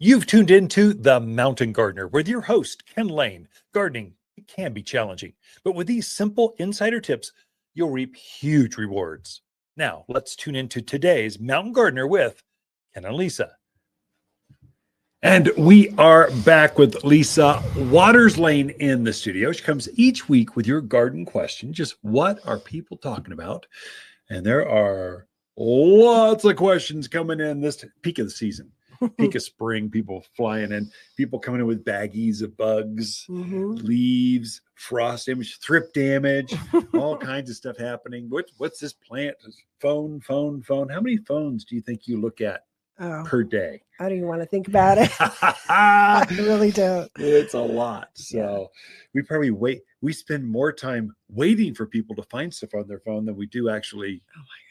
You've tuned into The Mountain Gardener with your host, Ken Lane. Gardening can be challenging, but with these simple insider tips, you'll reap huge rewards. Now, let's tune into today's Mountain Gardener with Ken and Lisa. And we are back with Lisa Watters-Lain in the studio. She comes each week with your garden question. Just what are people talking about? And there are lots of questions coming in this peak of the season. Peak of spring, people flying in, people coming in with baggies of bugs, leaves, frost damage, thrip damage, all kinds of stuff happening. What's this plant? Phone. How many phones do you think you look at per day? I don't even want to think about it. I really don't. It's a lot. So we spend more time waiting for people to find stuff on their phone than we do actually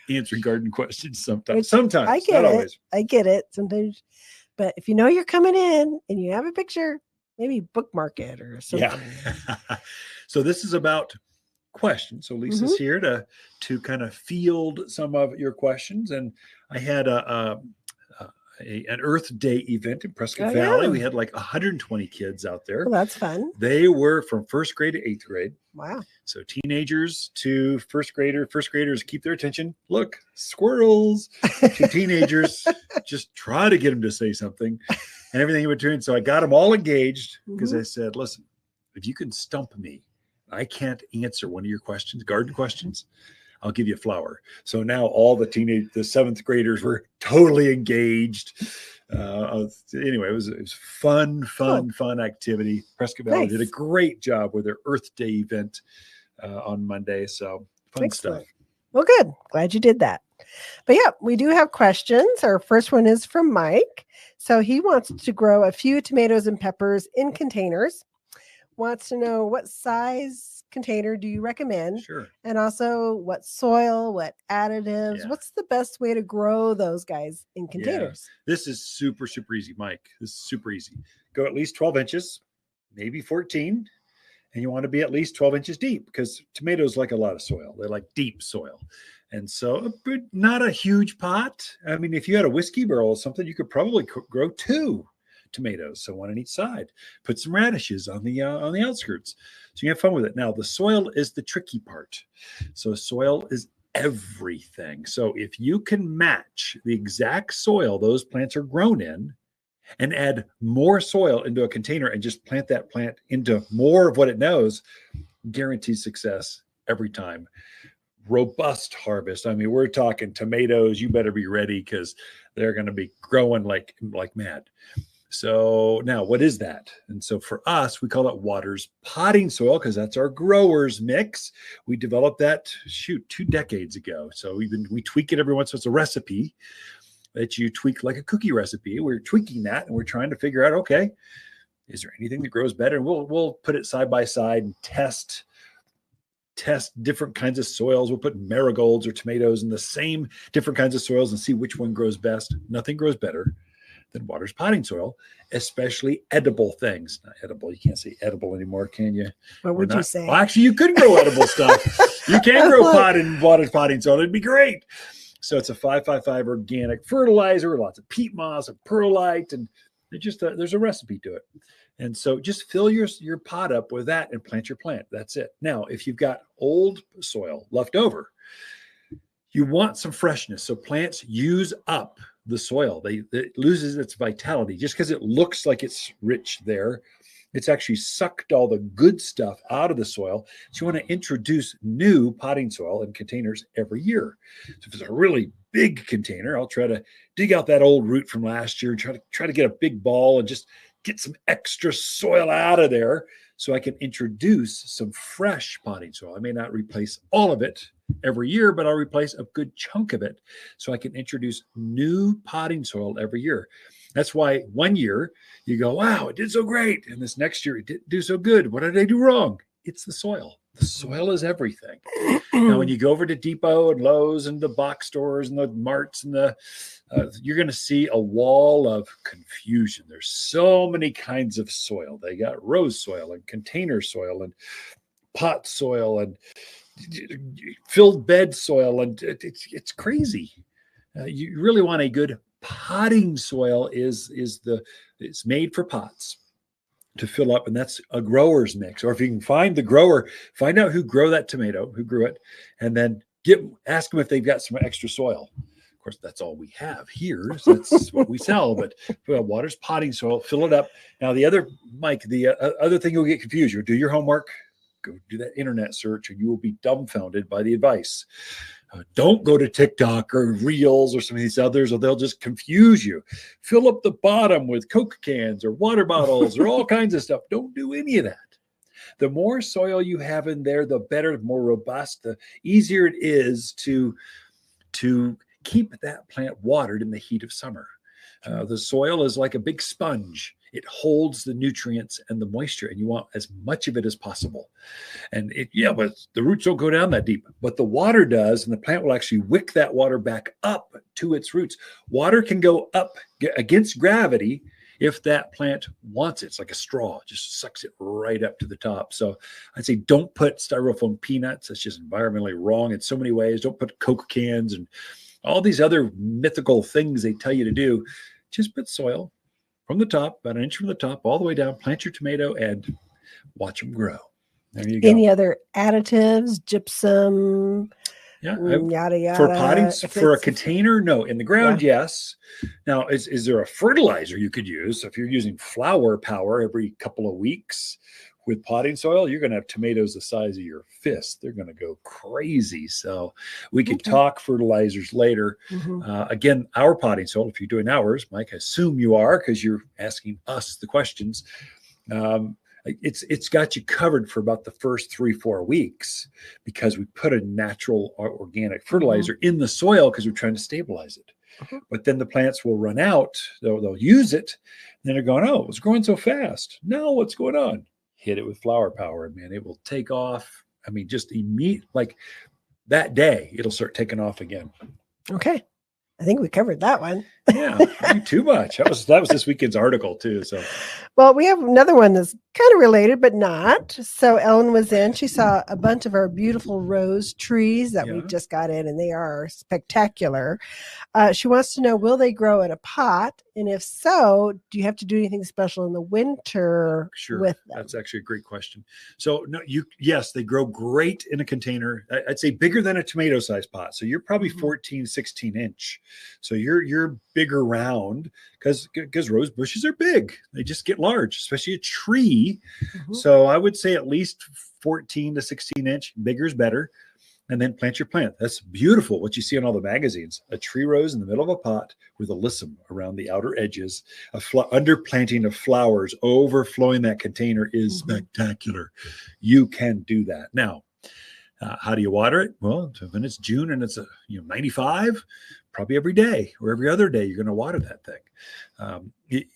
answering garden questions sometimes. I get it sometimes. But if you know you're coming in and you have a picture, maybe bookmark it or something. Yeah. So this is about questions. So Lisa's here to kind of field some of your questions. And I had an Earth Day event in Prescott Valley. Yeah. We had like 120 kids out there. Well, that's fun. They were from first grade to eighth grade. Wow. So teenagers to first graders keep their attention. Look, squirrels. To teenagers, just try to get them to say something and everything in between. So I got them all engaged because I said, listen, if you can stump me, I can't answer one of your questions, garden questions, I'll give you a flower. So now all the seventh graders were totally engaged. Anyway, it was fun activity. Prescott Valley did a great job with their Earth Day event on Monday. So fun stuff. Well, good. Glad you did that. But yeah, we do have questions. Our first one is from Mike. So he wants to grow a few tomatoes and peppers in containers. Wants to know what size container do you recommend? Sure. And also what soil, what additives, what's the best way to grow those guys in containers? Yeah. This is super easy, Mike. This is super easy. Go at least 12 inches, maybe 14. And you want to be at least 12 inches deep because tomatoes like a lot of soil. They like deep soil. And so not a huge pot. I mean, if you had a whiskey barrel or something, you could probably grow 2 tomatoes, so one on each side. Put some radishes on the outskirts, so you have fun with it. Now, the soil is the tricky part. So soil is everything. So if you can match the exact soil those plants are grown in and add more soil into a container and just plant that plant into more of what it knows, guaranteed success every time. Robust harvest. I mean, we're talking tomatoes. You better be ready because they're going to be growing like mad. So now what is that? And so for us, we call that Watters potting soil because that's our growers mix. We developed that 2 decades ago. So we tweak it every once in a while. It's a recipe that you tweak like a cookie recipe. We're tweaking that and we're trying to figure out, okay, is there anything that grows better? And we'll put it side by side and test different kinds of soils. We'll put marigolds or tomatoes in the same different kinds of soils and see which one grows best. Nothing grows better than Watters potting soil, especially edible things. Not edible. You can't say edible anymore, can you? What would you say? Well, actually, you could grow edible stuff. You can grow pot in Watters potting soil. It'd be great. So it's a 5-5-5 organic fertilizer, lots of peat moss and perlite, and there's a recipe to it. And so just fill your pot up with that and plant your plant. That's it. Now, if you've got old soil left over, you want some freshness. So plants use up the soil. It loses its vitality just because it looks like it's rich there. It's actually sucked all the good stuff out of the soil. So you want to introduce new potting soil in containers every year. So if it's a really big container, I'll try to dig out that old root from last year and try to get a big ball and just get some extra soil out of there so I can introduce some fresh potting soil. I may not replace all of it every year, but I'll replace a good chunk of it so I can introduce new potting soil every year. That's why one year you go, wow, it did so great. And this next year it didn't do so good. What did I do wrong? It's the soil. The soil is everything. Now, when you go over to Depot and Lowe's and the box stores and the marts and you're going to see a wall of confusion. There's so many kinds of soil. They got rose soil and container soil and pot soil and filled bed soil. And it's crazy. You really want a good potting soil is it's made for pots to fill up, and that's a grower's mix. Or if you can find the grower, find out who grew it, and then ask them if they've got some extra soil. Of course, that's all we have here. So that's what we sell. But Watters potting soil, fill it up. Now, the other thing you'll get confused. You'll do your homework, go do that internet search, and you will be dumbfounded by the advice. Don't go to TikTok or Reels or some of these others, or they'll just confuse you. Fill up the bottom with Coke cans or water bottles or all kinds of stuff. Don't do any of that. The more soil you have in there, the better, the more robust, the easier it is to keep that plant watered in the heat of summer. The soil is like a big sponge. It holds the nutrients and the moisture, and you want as much of it as possible. And but the roots don't go down that deep. But the water does, and the plant will actually wick that water back up to its roots. Water can go up against gravity if that plant wants it. It's like a straw, it just sucks it right up to the top. So I'd say don't put styrofoam peanuts. That's just environmentally wrong in so many ways. Don't put Coke cans and all these other mythical things they tell you to do. Just put soil from the top, about an inch from the top, all the way down, plant your tomato and watch them grow. There you go. Any other additives, gypsum, yada, yada? For potting, for a container, no. In the ground, yes. Now, is there a fertilizer you could use? If you're using flower power every couple of weeks with potting soil, you're going to have tomatoes the size of your fist. They're going to go crazy. So we could talk fertilizers later. Again, our potting soil, if you're doing ours, Mike, I assume you are because you're asking us the questions. It's got you covered for about the first 3-4 weeks because we put a natural organic fertilizer in the soil because we're trying to stabilize it. But then the plants will run out. They'll use it. And then they're going, oh, it's growing so fast. No, what's going on? Hit it with flower power, man. It will take off. I mean, just like that day, it'll start taking off again. Okay. I think we covered that one. Yeah, too much. That was this weekend's article too. So, well, we have another one that's kind of related, but not. So Ellen was in. She saw a bunch of our beautiful rose trees that we just got in, and they are spectacular. She wants to know, will they grow in a pot? And if so, do you have to do anything special in the winter with them? That's actually a great question. So yes, they grow great in a container. I'd say bigger than a tomato-sized pot. So you're probably 14, 16 inch. So you're bigger round because rose bushes are big. They just get large, especially a tree. So I would say at least 14 to 16 inch. Bigger is better. And then plant your plant. That's beautiful. What you see on all the magazines, a tree rose in the middle of a pot with a alyssum around the outer edges, underplanting of flowers overflowing that container is spectacular. You can do that. Now, how do you water it? Well, when it's June and it's 95, probably every day or every other day, you're going to water that thing.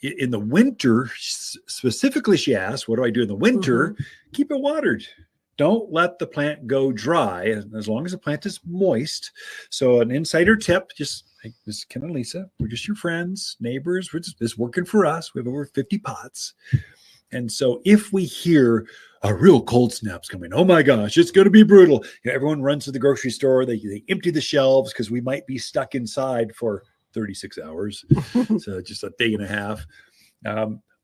In the winter, specifically, she asked, what do I do in the winter? Keep it watered. Don't let the plant go dry as long as the plant is moist. So an insider tip, just like this is Ken and Lisa, we're just your friends, neighbors. We're just working for us. We have over 50 pots. And so if we hear a real cold snap's coming, oh my gosh, it's going to be brutal. Everyone runs to the grocery store. They empty the shelves because we might be stuck inside for 36 hours. So just a day and a half.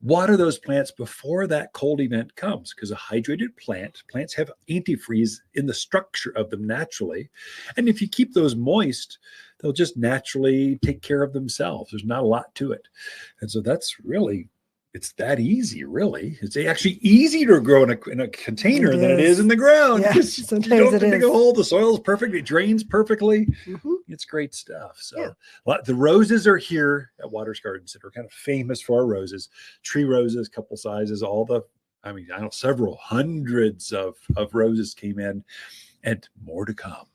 Water those plants before that cold event comes because a hydrated plants have antifreeze in the structure of them naturally. And if you keep those moist, they'll just naturally take care of themselves. There's not a lot to it. And so it's that easy, really. It's actually easier to grow in a container than it is in the ground. Yeah, you don't have to dig a hole. The soil is perfect. It drains perfectly. It's great stuff. So the roses are here at Watters Gardens that are kind of famous for our roses. Tree roses, couple sizes, several hundreds of roses came in and more to come.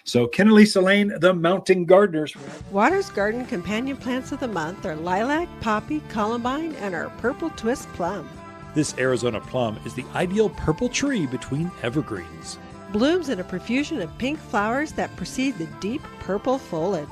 So Ken and Lisa Lane, the Mountain Gardeners. Watters Garden companion plants of the month are lilac, poppy, columbine, and our purple twist plum. This Arizona plum is the ideal purple tree between evergreens. Blooms in a profusion of pink flowers that precede the deep purple foliage.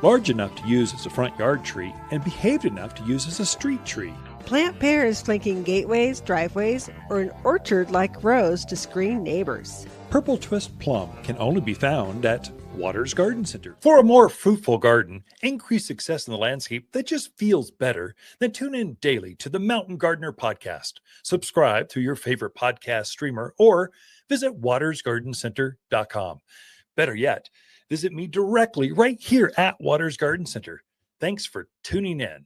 Large enough to use as a front yard tree and behaved enough to use as a street tree. Plant pairs flanking gateways, driveways, or an orchard like rows to screen neighbors. Purple twist plum can only be found at Watters Garden Center. For a more fruitful garden, increase success in the landscape that just feels better, then tune in daily to the Mountain Gardener podcast. Subscribe through your favorite podcast streamer or visit wattersgardencenter.com. Better yet, visit me directly right here at Watters Garden Center. Thanks for tuning in.